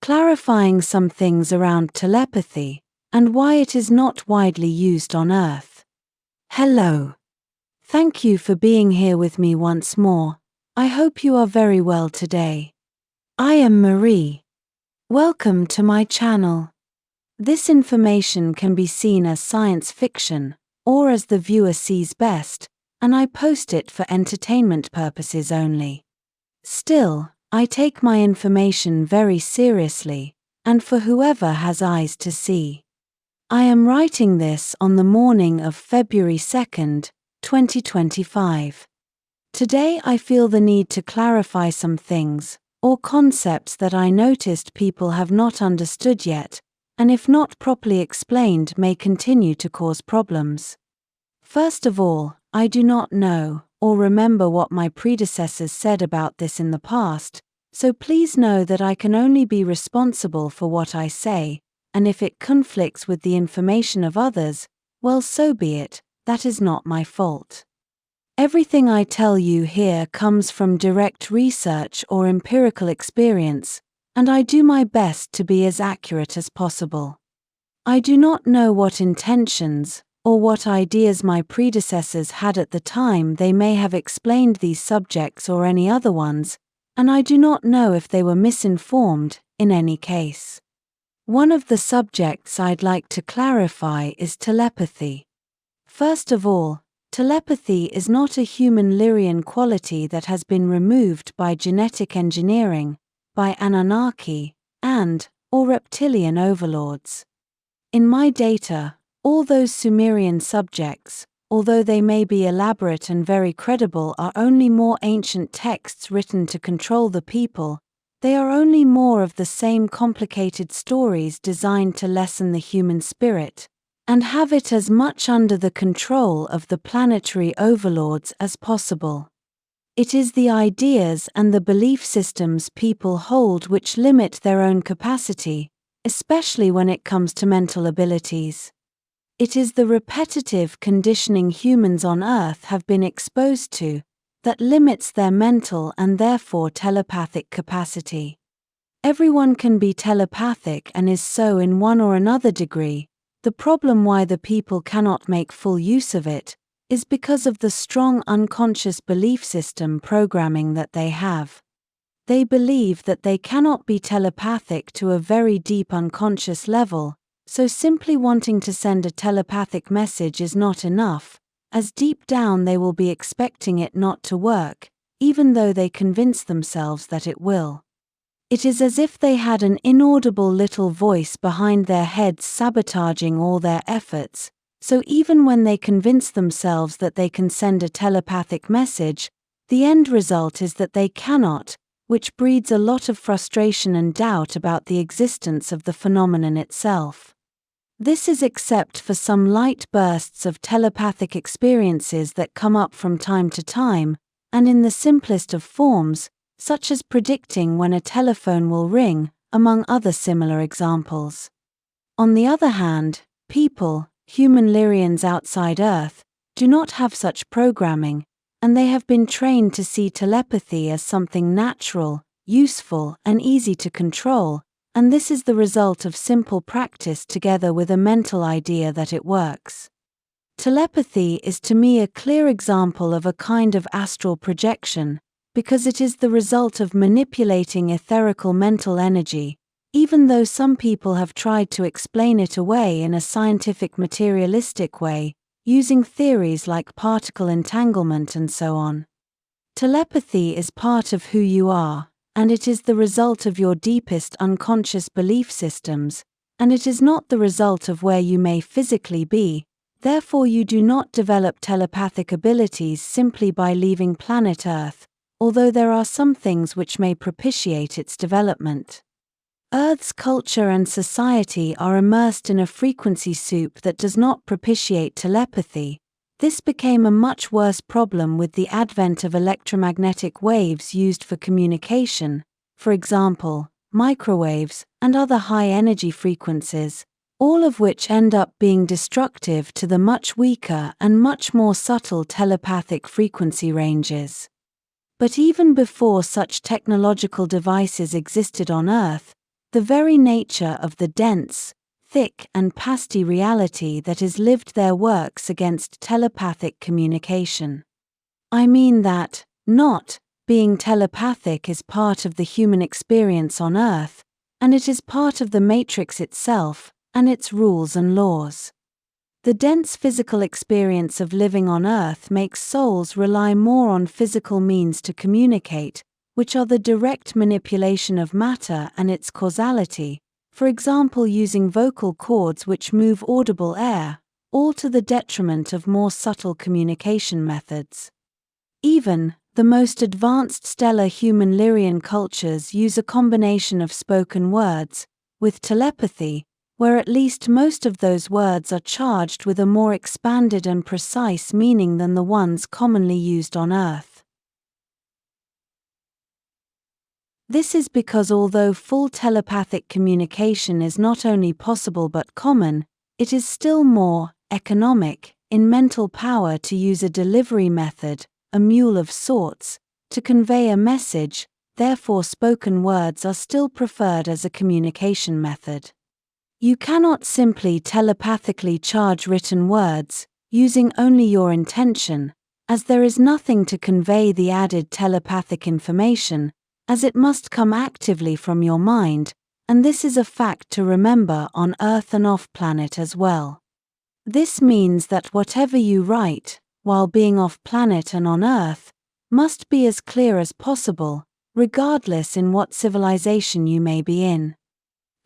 clarifying some things around telepathy, and why it is not widely used on Earth. Hello. Thank you for being here with me once more. I hope you are very well today. I am Marie. Welcome to my channel. This information can be seen as science fiction, or as the viewer sees best, and I post it for entertainment purposes only. Still, I take my information very seriously, and for whoever has eyes to see. I am writing this on the morning of February 2nd, 2025. Today I feel the need to clarify some things, or concepts that I noticed people have not understood yet, and if not properly explained may continue to cause problems. First of all, I do not know, or remember what my predecessors said about this in the past, so please know that I can only be responsible for what I say, and if it conflicts with the information of others, well, so be it, that is not my fault. Everything I tell you here comes from direct research or empirical experience, and I do my best to be as accurate as possible. I do not know what intentions, or what ideas my predecessors had at the time they may have explained these subjects or any other ones, and I do not know if they were misinformed, in any case. One of the subjects I'd like to clarify is telepathy. First of all, telepathy is not a human Lyrian quality that has been removed by genetic engineering, by Anunnaki, or reptilian overlords. In my data, all those Sumerian subjects, although they may be elaborate and very credible, are only more ancient texts written to control the people. They are only more of the same complicated stories designed to lessen the human spirit, and have it as much under the control of the planetary overlords as possible. It is the ideas and the belief systems people hold which limit their own capacity, especially when it comes to mental abilities. It is the repetitive conditioning humans on Earth have been exposed to that limits their mental and therefore telepathic capacity. Everyone can be telepathic and is so in one or another degree. The problem why the people cannot make full use of it is because of the strong unconscious belief system programming that they have. They believe that they cannot be telepathic to a very deep unconscious level, so simply wanting to send a telepathic message is not enough, as deep down they will be expecting it not to work, even though they convince themselves that it will. It is as if they had an inaudible little voice behind their heads sabotaging all their efforts, so even when they convince themselves that they can send a telepathic message, the end result is that they cannot, which breeds a lot of frustration and doubt about the existence of the phenomenon itself. This is except for some light bursts of telepathic experiences that come up from time to time, and in the simplest of forms, such as predicting when a telephone will ring, among other similar examples. On the other hand, people, human Lyrians outside Earth, do not have such programming, and they have been trained to see telepathy as something natural, useful, and easy to control, and this is the result of simple practice together with a mental idea that it works. Telepathy is to me a clear example of a kind of astral projection, because it is the result of manipulating etherical mental energy, even though some people have tried to explain it away in a scientific materialistic way, using theories like particle entanglement and so on. Telepathy is part of who you are, and it is the result of your deepest unconscious belief systems, and it is not the result of where you may physically be. Therefore you do not develop telepathic abilities simply by leaving planet Earth, although there are some things which may propitiate its development. Earth's culture and society are immersed in a frequency soup that does not propitiate telepathy. This became a much worse problem with the advent of electromagnetic waves used for communication, for example, microwaves and other high-energy frequencies, all of which end up being destructive to the much weaker and much more subtle telepathic frequency ranges. But even before such technological devices existed on Earth, the very nature of the dense, thick and pasty reality that is lived there works against telepathic communication. I mean that, not being telepathic is part of the human experience on Earth, and it is part of the matrix itself, and its rules and laws. The dense physical experience of living on Earth makes souls rely more on physical means to communicate, which are the direct manipulation of matter and its causality, for example using vocal cords which move audible air, all to the detriment of more subtle communication methods. Even the most advanced stellar human Lyrian cultures use a combination of spoken words, with telepathy, where at least most of those words are charged with a more expanded and precise meaning than the ones commonly used on Earth. This is because although full telepathic communication is not only possible but common, it is still more economic in mental power to use a delivery method, a mule of sorts, to convey a message. Therefore spoken words are still preferred as a communication method. You cannot simply telepathically charge written words, using only your intention, as there is nothing to convey the added telepathic information, as it must come actively from your mind, and this is a fact to remember on Earth and off-planet as well. This means that whatever you write, while being off-planet and on Earth, must be as clear as possible, regardless in what civilization you may be in.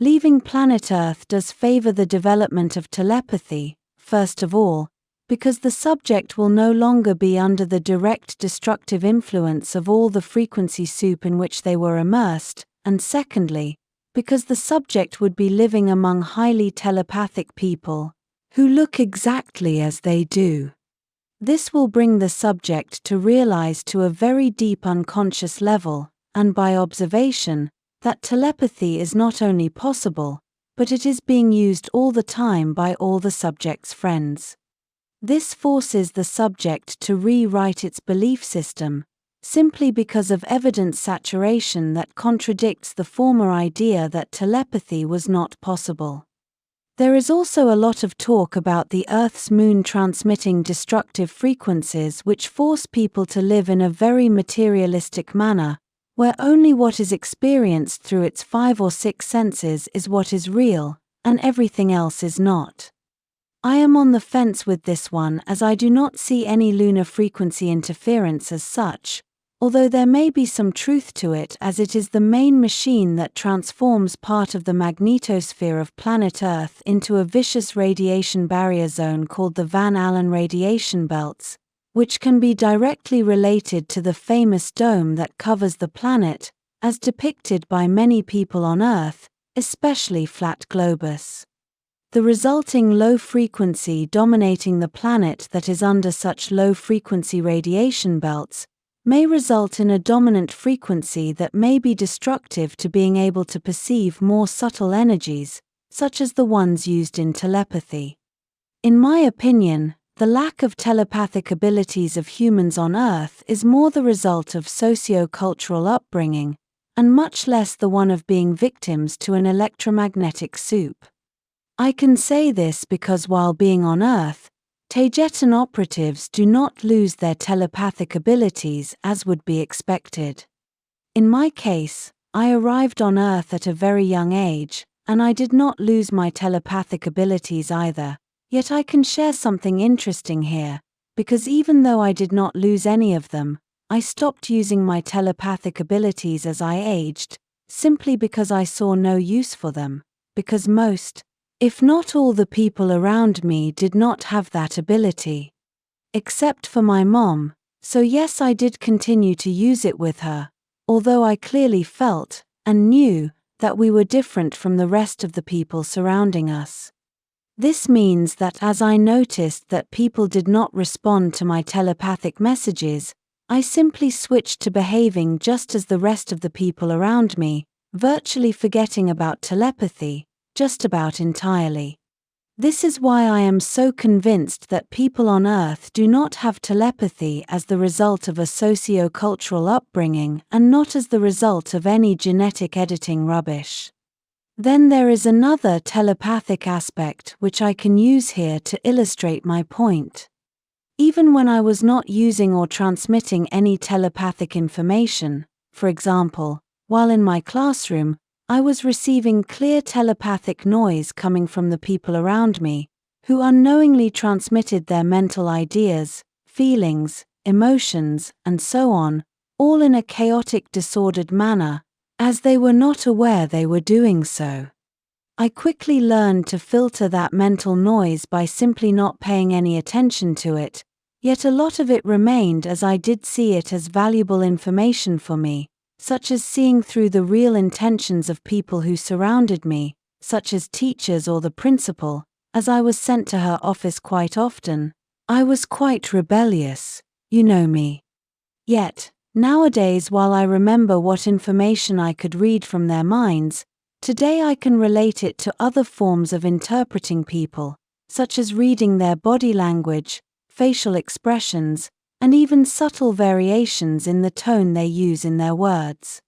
Leaving planet Earth does favor the development of telepathy, first of all, because the subject will no longer be under the direct destructive influence of all the frequency soup in which they were immersed, and secondly, because the subject would be living among highly telepathic people, who look exactly as they do. This will bring the subject to realize to a very deep unconscious level, and by observation, that telepathy is not only possible, but it is being used all the time by all the subject's friends. This forces the subject to rewrite its belief system, simply because of evidence saturation that contradicts the former idea that telepathy was not possible. There is also a lot of talk about the Earth's moon transmitting destructive frequencies which force people to live in a very materialistic manner, where only what is experienced through its 5 or 6 senses is what is real, and everything else is not. I am on the fence with this one as I do not see any lunar frequency interference as such, although there may be some truth to it as it is the main machine that transforms part of the magnetosphere of planet Earth into a vicious radiation barrier zone called the Van Allen radiation belts, which can be directly related to the famous dome that covers the planet, as depicted by many people on Earth, especially flat globus. The resulting low frequency dominating the planet that is under such low frequency radiation belts may result in a dominant frequency that may be destructive to being able to perceive more subtle energies, such as the ones used in telepathy. In my opinion, the lack of telepathic abilities of humans on Earth is more the result of socio-cultural upbringing, and much less the one of being victims to an electromagnetic soup. I can say this because while being on Earth, Taygetan operatives do not lose their telepathic abilities as would be expected. In my case, I arrived on Earth at a very young age, and I did not lose my telepathic abilities either. Yet I can share something interesting here, because even though I did not lose any of them, I stopped using my telepathic abilities as I aged, simply because I saw no use for them, because most, if not all the people around me did not have that ability. Except for my mom, so yes I did continue to use it with her, although I clearly felt, and knew, that we were different from the rest of the people surrounding us. This means that as I noticed that people did not respond to my telepathic messages, I simply switched to behaving just as the rest of the people around me, virtually forgetting about telepathy, just about entirely. This is why I am so convinced that people on Earth do not have telepathy as the result of a socio-cultural upbringing and not as the result of any genetic editing rubbish. Then there is another telepathic aspect which I can use here to illustrate my point. Even when I was not using or transmitting any telepathic information, for example, while in my classroom, I was receiving clear telepathic noise coming from the people around me, who unknowingly transmitted their mental ideas, feelings, emotions, and so on, all in a chaotic, disordered manner, as they were not aware they were doing so. I quickly learned to filter that mental noise by simply not paying any attention to it, yet a lot of it remained as I did see it as valuable information for me, such as seeing through the real intentions of people who surrounded me, such as teachers or the principal, as I was sent to her office quite often. I was quite rebellious, you know me. Yet, nowadays, while I remember what information I could read from their minds, today I can relate it to other forms of interpreting people, such as reading their body language, facial expressions, and even subtle variations in the tone they use in their words.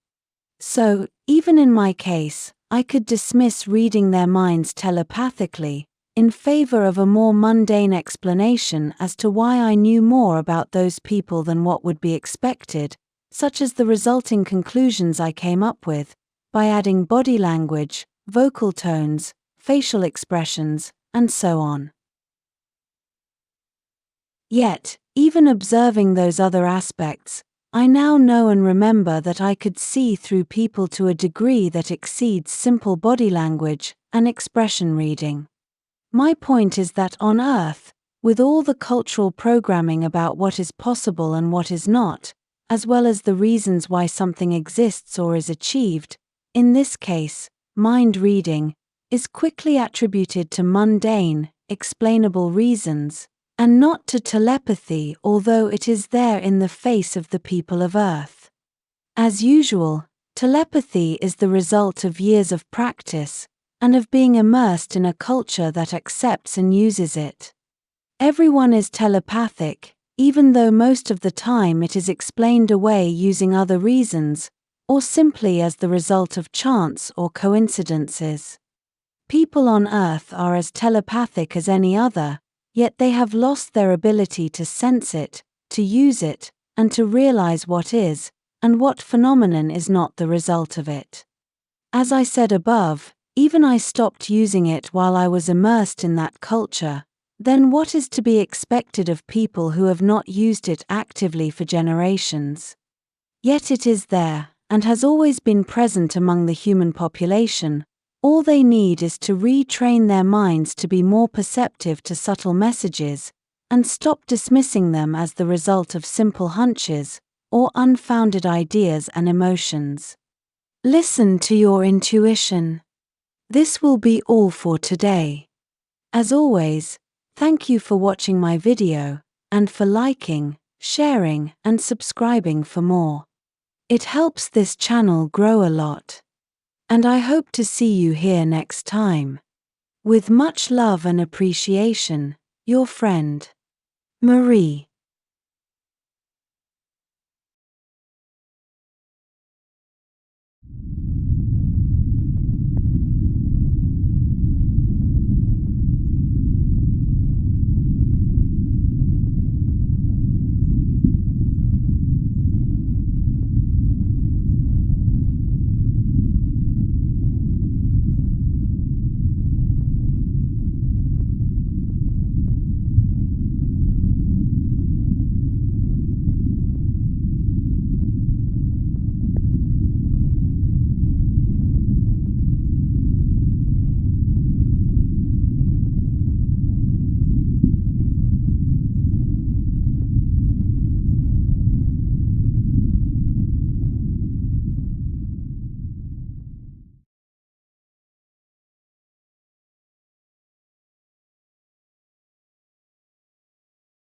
So, even in my case, I could dismiss reading their minds telepathically, in favor of a more mundane explanation as to why I knew more about those people than what would be expected, such as the resulting conclusions I came up with, by adding body language, vocal tones, facial expressions, and so on. Yet, even observing those other aspects, I now know and remember that I could see through people to a degree that exceeds simple body language and expression reading. My point is that on Earth, with all the cultural programming about what is possible and what is not, as well as the reasons why something exists or is achieved, in this case, mind reading, is quickly attributed to mundane, explainable reasons, and not to telepathy, although it is there in the face of the people of Earth. As usual, telepathy is the result of years of practice, and of being immersed in a culture that accepts and uses it. Everyone is telepathic, even though most of the time it is explained away using other reasons, or simply as the result of chance or coincidences. People on Earth are as telepathic as any other, yet they have lost their ability to sense it, to use it, and to realize what is, and what phenomenon is not the result of it. As I said above, even I stopped using it while I was immersed in that culture. Then what is to be expected of people who have not used it actively for generations? Yet it is there, and has always been present among the human population. All they need is to retrain their minds to be more perceptive to subtle messages, and stop dismissing them as the result of simple hunches, or unfounded ideas and emotions. Listen to your intuition. This will be all for today. As always, thank you for watching my video, and for liking, sharing, and subscribing for more. It helps this channel grow a lot. And I hope to see you here next time. With much love and appreciation, your friend, Marie.